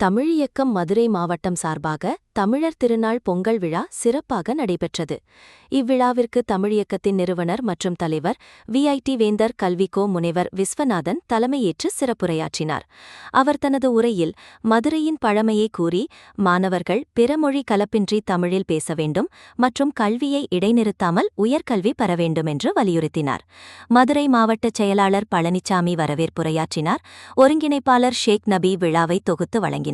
தமிழ் இயக்கம் மதுரை மாவட்டம் சார்பாக தமிழர் திருநாள் பொங்கல் விழா சிறப்பாக நடைபெற்றது. இவ்விழாவிற்கு தமிழ் இயக்கத்தின் நிறுவனர் மற்றும் தலைவர் விஐடி வேந்தர் கல்விக்கோ முனைவர் விஸ்வநாதன் தலைமையேற்று சிறப்புரையாற்றினார். அவர் தனது உரையில் மதுரையின் பழமையை கூறி, மாணவர்கள் பிறமொழி கலப்பின்றி தமிழில் பேச வேண்டும் மற்றும் கல்வியை இடைநிறுத்தாமல் உயர்கல்வி பெற வேண்டும் என்று வலியுறுத்தினார். மதுரை மாவட்ட செயலாளர் பழனிசாமி வரவேற்புரையாற்றினார். ஒருங்கிணைப்பாளர் ஷேக் நபி விழாவை தொகுத்து வழங்கினார்.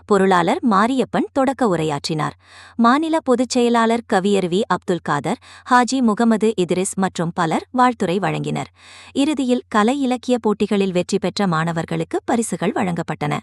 பொருளாளர் மாரியப்பன் தொடக்க உரையாற்றினார். மாநில பொதுச் செயலாளர் கவியருவி அப்துல் காதர், ஹாஜி முகமது இத்ரிஸ் மற்றும் பலர் வாழ்த்துரை வழங்கினர். இறுதியில் கலை இலக்கிய போட்டிகளில் வெற்றி பெற்ற மாணவர்களுக்கு பரிசுகள் வழங்கப்பட்டன.